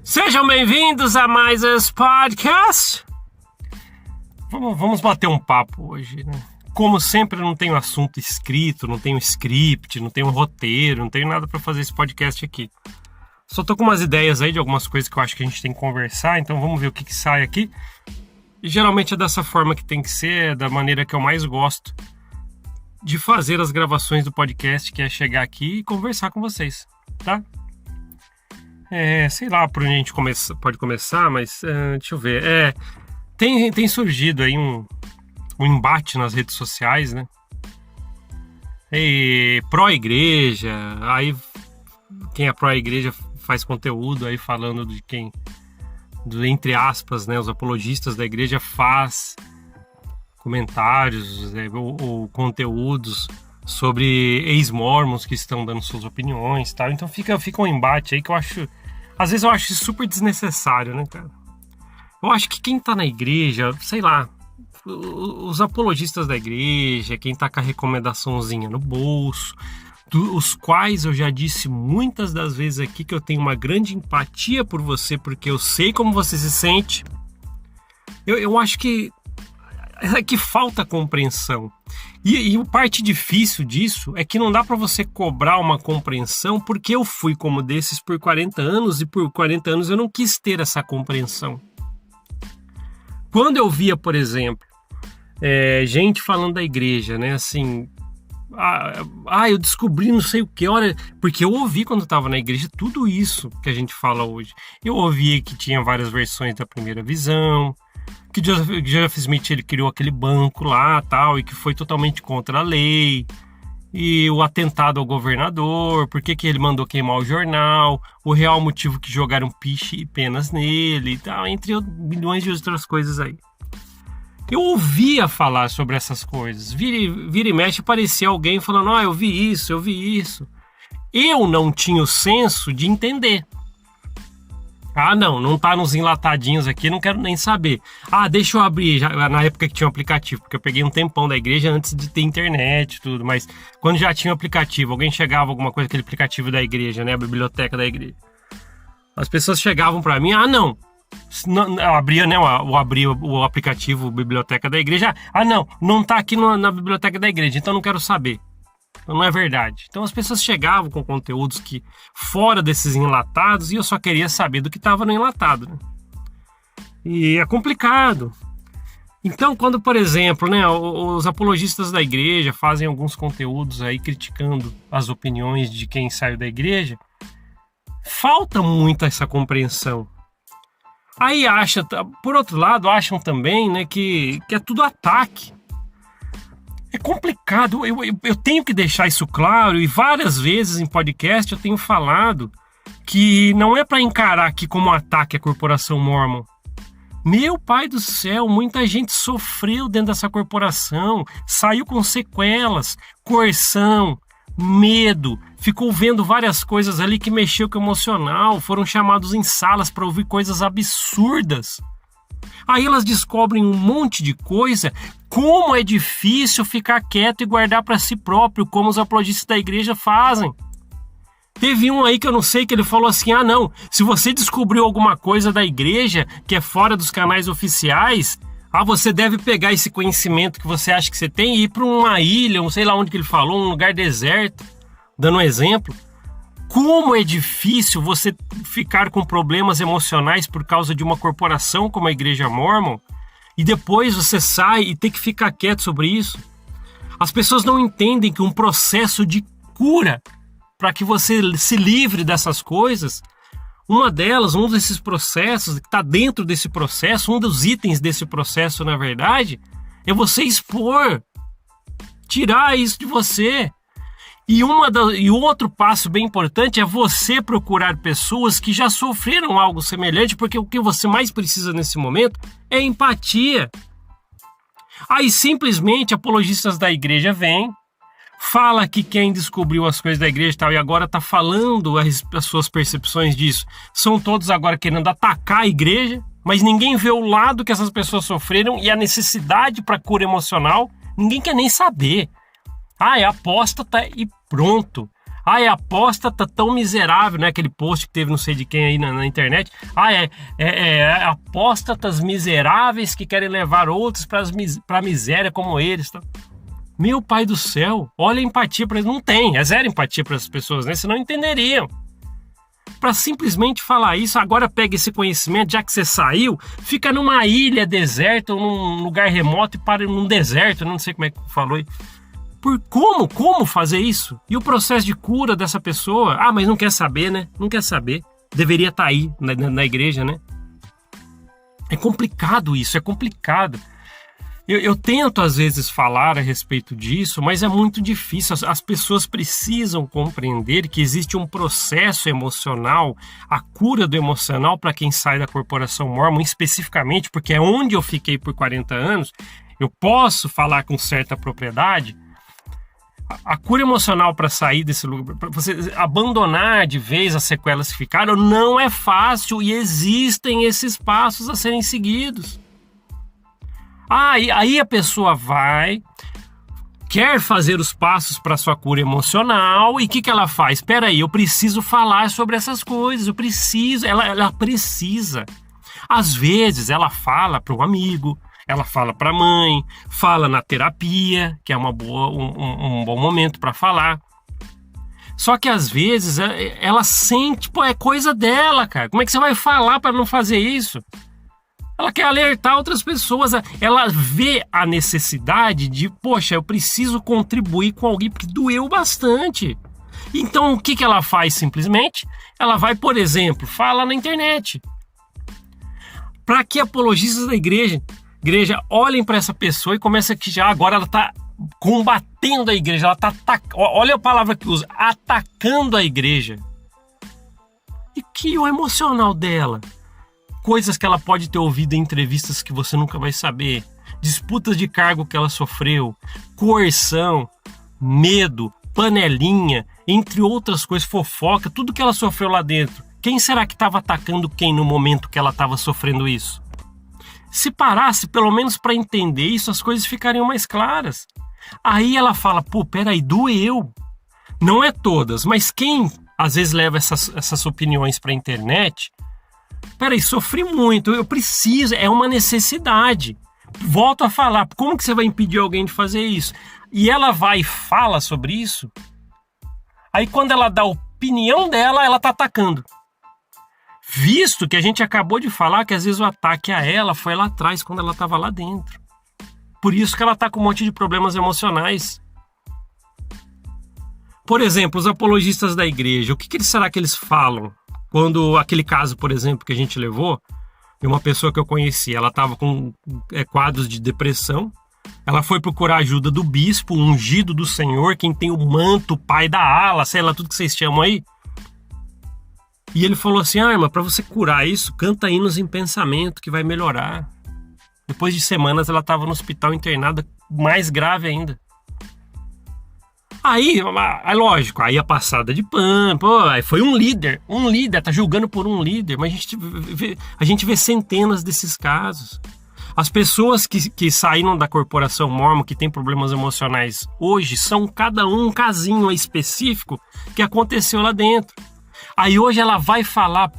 Sejam bem-vindos a mais esse podcast. Vamos bater um papo hoje, né? Como sempre, eu não tenho assunto escrito, não tenho script, não tenho roteiro, não tenho nada para fazer esse podcast aqui. Só tô com umas ideias aí de algumas coisas que eu acho que a gente tem que conversar, então vamos ver o que sai aqui. E geralmente é dessa forma que tem que ser, da maneira que eu mais gosto de fazer as gravações do podcast, que é chegar aqui e conversar com vocês, tá? Sei lá por onde a gente pode começar, mas deixa eu ver. Tem surgido aí um embate nas redes sociais, né? Pró-igreja, aí quem é pró-igreja faz conteúdo aí falando de quem, entre aspas, né, os apologistas da igreja faz comentários ou conteúdos sobre ex-mormons que estão dando suas opiniões, tal. Então fica um embate aí que eu acho, às vezes eu acho super desnecessário, né, cara? Eu acho que quem tá na igreja, sei lá, os apologistas da igreja, quem tá com a recomendaçãozinha no bolso, os quais eu já disse muitas das vezes aqui que eu tenho uma grande empatia por você, porque eu sei como você se sente. Eu acho que falta compreensão. E parte difícil disso é que não dá para você cobrar uma compreensão, porque eu fui como desses por 40 anos e por 40 anos eu não quis ter essa compreensão. Quando eu via, por exemplo, gente falando da igreja, né, assim, eu descobri não sei o que, olha, porque eu ouvi quando eu estava na igreja tudo isso que a gente fala hoje. Eu ouvi que tinha várias versões da primeira visão, que Joseph Smith ele criou aquele banco lá, tal, e que foi totalmente contra a lei, e o atentado ao governador, por que ele mandou queimar o jornal, o real motivo que jogaram piche e penas nele, e tal, entre milhões de outras coisas aí. Eu ouvia falar sobre essas coisas, vira e mexe aparecia alguém falando, eu vi isso. Eu não tinha o senso de entender. Não tá nos enlatadinhos aqui, não quero nem saber. Deixa eu abrir, já, na época que tinha um aplicativo, porque eu peguei um tempão da igreja antes de ter internet e tudo, mas quando já tinha um aplicativo, alguém chegava, alguma coisa, aquele aplicativo da igreja, né, a biblioteca da igreja. As pessoas chegavam pra mim, não, eu abria, né, eu abria o aplicativo, biblioteca da igreja, não tá aqui na biblioteca da igreja, então não quero saber. Não é verdade. Então as pessoas chegavam com conteúdos que fora desses enlatados e eu só queria saber do que estava no enlatado, né? E é complicado. Então quando, por exemplo, né, os apologistas da igreja fazem alguns conteúdos aí criticando as opiniões de quem saiu da igreja, falta muito essa compreensão. Aí por outro lado, acham também, né, que é tudo ataque. É complicado, eu tenho que deixar isso claro, e várias vezes em podcast eu tenho falado que não é para encarar aqui como um ataque à corporação Mormon. Meu pai do céu, muita gente sofreu dentro dessa corporação, saiu com sequelas, coerção, medo, ficou vendo várias coisas ali que mexeu com o emocional, foram chamados em salas para ouvir coisas absurdas. Aí elas descobrem um monte de coisa. Como é difícil ficar quieto e guardar para si próprio, como os apologistas da igreja fazem. Teve um aí que eu não sei, que ele falou assim, se você descobriu alguma coisa da igreja que é fora dos canais oficiais, você deve pegar esse conhecimento que você acha que você tem e ir para uma ilha, não sei lá onde que ele falou, um lugar deserto, dando um exemplo. Como é difícil você ficar com problemas emocionais por causa de uma corporação como a Igreja Mormon e depois você sai e tem que ficar quieto sobre isso. As pessoas não entendem que um processo de cura para que você se livre dessas coisas, um desses processos que está dentro desse processo, um dos itens desse processo, na verdade, é você expor, tirar isso de você. E outro passo bem importante é você procurar pessoas que já sofreram algo semelhante, porque o que você mais precisa nesse momento é empatia. Aí simplesmente apologistas da igreja vêm, fala que quem descobriu as coisas da igreja e tal, e agora está falando as suas percepções disso, são todos agora querendo atacar a igreja, mas ninguém vê o lado que essas pessoas sofreram e a necessidade para cura emocional, ninguém quer nem saber. É apóstata e pronto. É apóstata tão miserável, né? Aquele post que teve não sei de quem aí na internet. Apóstatas miseráveis que querem levar outros para a miséria como eles. Tá? Meu pai do céu, olha a empatia para eles. Não tem, é zero empatia para as pessoas, né? Senão entenderiam. Para simplesmente falar isso, agora pega esse conhecimento, já que você saiu, fica numa ilha deserta, ou num lugar remoto e para num deserto, não sei como é que falou aí. Como fazer isso? E o processo de cura dessa pessoa? Mas não quer saber, né? Não quer saber. Deveria estar aí na igreja, né? É complicado isso, é complicado. Eu tento às vezes falar a respeito disso, mas é muito difícil. As pessoas precisam compreender que existe um processo emocional, a cura do emocional para quem sai da corporação mórmon, especificamente, porque é onde eu fiquei por 40 anos, eu posso falar com certa propriedade. A cura emocional para sair desse lugar, para você abandonar de vez as sequelas que ficaram, não é fácil e existem esses passos a serem seguidos. Aí a pessoa quer fazer os passos para sua cura emocional e o que ela faz? Espera aí, eu preciso falar sobre essas coisas, ela precisa. Às vezes ela fala para um amigo, ela fala para a mãe, fala na terapia, que é um bom momento para falar. Só que às vezes ela sente, é coisa dela, cara. Como é que você vai falar para não fazer isso? Ela quer alertar outras pessoas. Ela vê a necessidade de, eu preciso contribuir com alguém, porque doeu bastante. Então, o que ela faz simplesmente? Ela vai, por exemplo, fala na internet. Para que apologistas da igreja olhem para essa pessoa e comecem que agora ela está combatendo a igreja, ela está olha a palavra que usa, atacando a igreja. E que o emocional dela? Coisas que ela pode ter ouvido em entrevistas que você nunca vai saber, disputas de cargo que ela sofreu, coerção, medo, panelinha, entre outras coisas, fofoca, tudo que ela sofreu lá dentro. Quem será que estava atacando quem no momento que ela estava sofrendo isso? Se parasse, pelo menos para entender isso, as coisas ficariam mais claras. Aí ela fala, peraí, doeu. Não é todas, mas quem às vezes leva essas opiniões para a internet... Peraí, sofri muito, eu preciso, é uma necessidade. Volto a falar, como que você vai impedir alguém de fazer isso? E ela vai e fala sobre isso, aí quando ela dá a opinião dela, ela tá atacando. Visto que a gente acabou de falar que às vezes o ataque a ela foi lá atrás, quando ela estava lá dentro. Por isso que ela tá com um monte de problemas emocionais. Por exemplo, os apologistas da igreja, o que será que eles falam? Quando aquele caso, por exemplo, que a gente levou, de uma pessoa que eu conheci, ela estava com quadros de depressão, ela foi procurar ajuda do bispo, ungido do Senhor, quem tem o manto, o pai da ala, sei lá, tudo que vocês chamam aí. E ele falou assim, irmã, para você curar isso, canta hinos em pensamento que vai melhorar. Depois de semanas ela estava no hospital internada, mais grave ainda. Aí, lógico, aí a passada de pano, aí foi um líder, tá julgando por um líder, mas a gente vê centenas desses casos. As pessoas que saíram da corporação mórmon, que tem problemas emocionais hoje, são cada um casinho específico que aconteceu lá dentro. Aí hoje ela vai falar,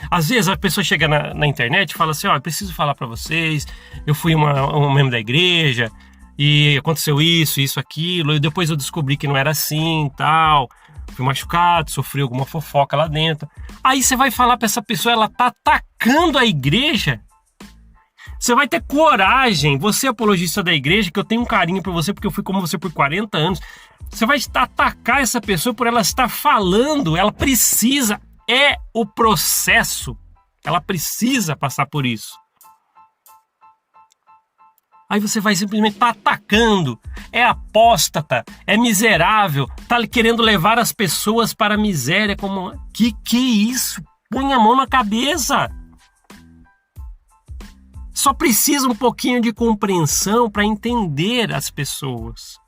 às vezes a pessoa chega na internet e fala assim, eu preciso falar para vocês, eu fui um membro da igreja, e aconteceu isso, aquilo, e depois eu descobri que não era assim, tal, fui machucado, sofri alguma fofoca lá dentro. Aí você vai falar pra essa pessoa, ela tá atacando a igreja? Você vai ter coragem, você apologista da igreja, que eu tenho um carinho por você, porque eu fui como você por 40 anos, você vai atacar essa pessoa por ela estar falando, ela precisa, é o processo, ela precisa passar por isso. Aí você vai simplesmente estar atacando, é apóstata, é miserável, tá querendo levar as pessoas para a miséria. Que é isso? Põe a mão na cabeça. Só precisa um pouquinho de compreensão para entender as pessoas.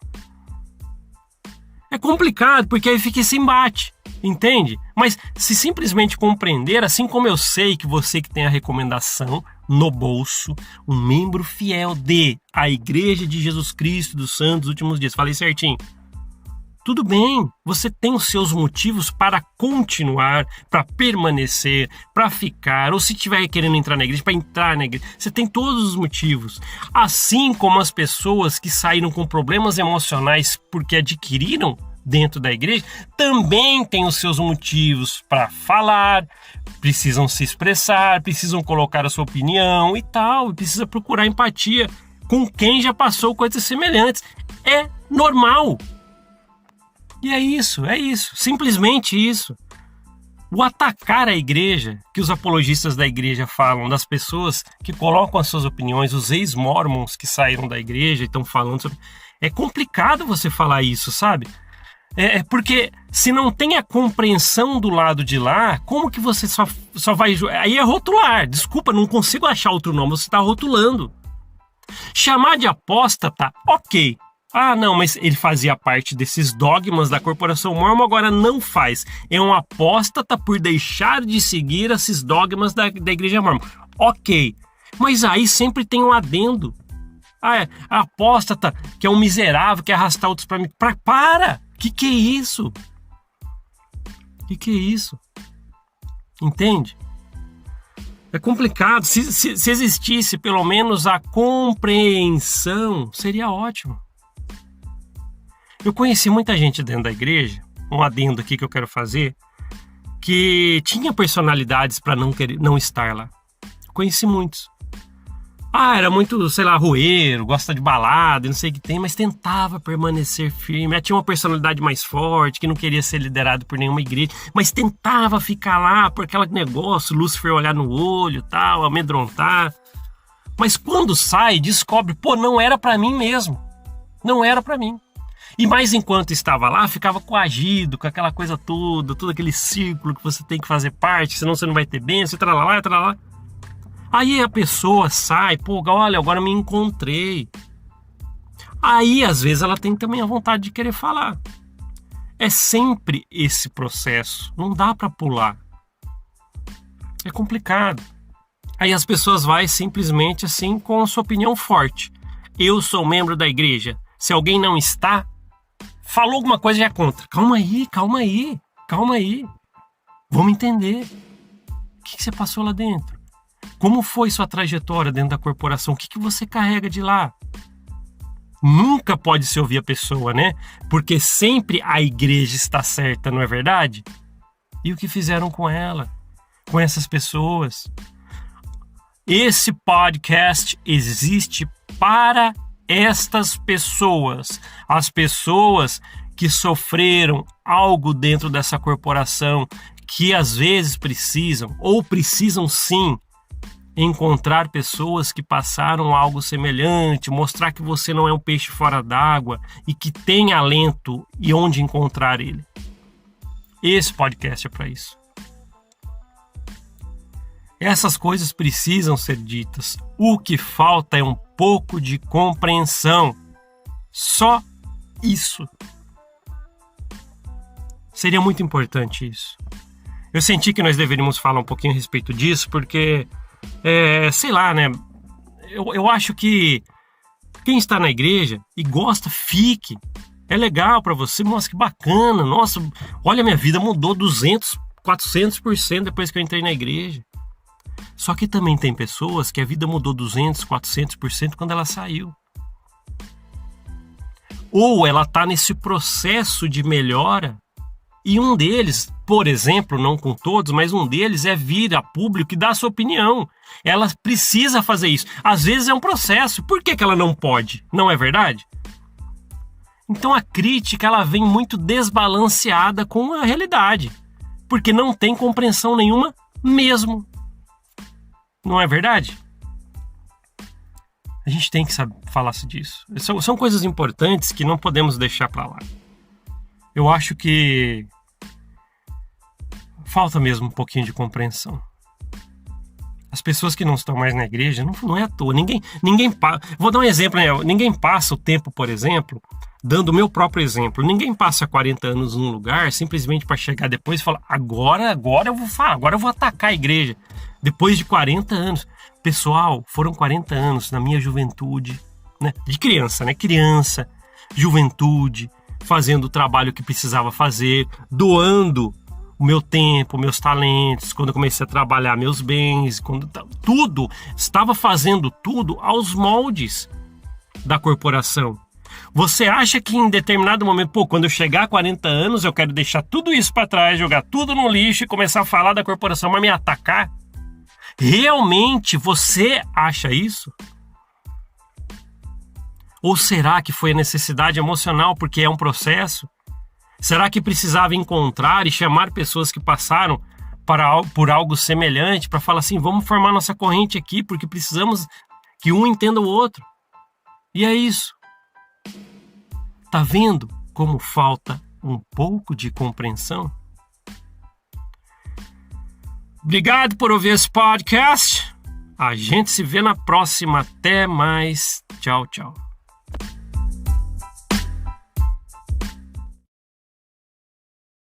É complicado, porque aí fica esse embate, entende? Mas se simplesmente compreender, assim como eu sei que você que tem a recomendação no bolso, um membro fiel de a Igreja de Jesus Cristo dos Santos dos Últimos Dias, falei certinho. Tudo bem, você tem os seus motivos para continuar, para permanecer, para ficar, ou se estiver querendo entrar na igreja, para entrar na igreja. Você tem todos os motivos. Assim como as pessoas que saíram com problemas emocionais porque adquiriram dentro da igreja, também têm os seus motivos para falar, precisam se expressar, precisam colocar a sua opinião e tal, e precisa procurar empatia com quem já passou coisas semelhantes. É normal. E é isso, simplesmente isso. O atacar a igreja, que os apologistas da igreja falam, das pessoas que colocam as suas opiniões, os ex-mormons que saíram da igreja e estão falando sobre... É complicado você falar isso, sabe? Porque se não tem a compreensão do lado de lá, como que você só vai... Aí é rotular, desculpa, não consigo achar outro nome, você está rotulando. Chamar de apóstata, ok. Ah, não, mas ele fazia parte desses dogmas da corporação mormon, agora não faz. É um apóstata por deixar de seguir esses dogmas da igreja mormon. Ok, mas aí sempre tem um adendo. Ah, é apóstata, que é um miserável, que arrastar outros para mim. Para! Que é isso? Que é isso? Entende? É complicado. Se existisse pelo menos a compreensão, seria ótimo. Eu conheci muita gente dentro da igreja, um adendo aqui que eu quero fazer, que tinha personalidades para não estar lá. Conheci muitos. Ah, era muito, sei lá, rueiro, gosta de balada, não sei o que tem, mas tentava permanecer firme. Tinha uma personalidade mais forte, que não queria ser liderado por nenhuma igreja, mas tentava ficar lá por aquele negócio, Lúcifer olhar no olho, tal, amedrontar. Mas quando sai, descobre, não era para mim mesmo. Não era para mim. E mais enquanto estava lá, ficava coagido com aquela coisa toda, todo aquele círculo que você tem que fazer parte, senão você não vai ter bênção, tralala. Aí a pessoa sai, olha, agora me encontrei. Aí, às vezes, ela tem também a vontade de querer falar. É sempre esse processo, não dá para pular. É complicado. Aí as pessoas vão simplesmente assim com a sua opinião forte. Eu sou membro da igreja. Se alguém não está, falou alguma coisa já é contra. Calma aí. Vamos entender. O que você passou lá dentro? Como foi sua trajetória dentro da corporação? O que você carrega de lá? Nunca pode se ouvir a pessoa, né? Porque sempre a igreja está certa, não é verdade? E o que fizeram com ela? Com essas pessoas? Esse podcast existe para estas pessoas. As pessoas que sofreram algo dentro dessa corporação, que às vezes precisam, ou precisam sim, encontrar pessoas que passaram algo semelhante, mostrar que você não é um peixe fora d'água e que tem alento e onde encontrar ele. Esse podcast é para isso. Essas coisas precisam ser ditas. O que falta é um pouco de compreensão. Só isso. Seria muito importante isso. Eu senti que nós deveríamos falar um pouquinho a respeito disso, porque sei lá, né? Eu acho que quem está na igreja e gosta, fique. É legal para você. Nossa, que bacana. Nossa, olha, minha vida mudou 200, 400% depois que eu entrei na igreja. Só que também tem pessoas que a vida mudou 200, 400% quando ela saiu. Ou ela está nesse processo de melhora. E um deles, por exemplo, não com todos, mas um deles é vir a público e dar a sua opinião. Ela precisa fazer isso. Às vezes é um processo. Por que ela não pode? Não é verdade? Então a crítica ela vem muito desbalanceada com a realidade. Porque não tem compreensão nenhuma mesmo. Não é verdade? A gente tem que falar disso. São coisas importantes que não podemos deixar para lá. Eu acho que falta mesmo um pouquinho de compreensão. As pessoas que não estão mais na igreja, não é à toa. Vou dar um exemplo, né? Ninguém passa o tempo, por exemplo, dando o meu próprio exemplo. Ninguém passa 40 anos num lugar simplesmente para chegar depois e falar agora eu vou falar, agora eu vou atacar a igreja. Depois de 40 anos. Pessoal, foram 40 anos na minha juventude, né? De criança, né? Criança, juventude, fazendo o trabalho que precisava fazer, doando o meu tempo, meus talentos, quando eu comecei a trabalhar meus bens, tudo, estava fazendo tudo aos moldes da corporação. Você acha que em determinado momento, quando eu chegar a 40 anos, eu quero deixar tudo isso para trás, jogar tudo no lixo e começar a falar da corporação, mas me atacar? Realmente você acha isso? Ou será que foi a necessidade emocional porque é um processo? Será que precisava encontrar e chamar pessoas que passaram por algo semelhante para falar assim, vamos formar nossa corrente aqui porque precisamos que um entenda o outro? E é isso. Tá vendo como falta um pouco de compreensão? Obrigado por ouvir esse podcast. A gente se vê na próxima. Até mais. Tchau, tchau.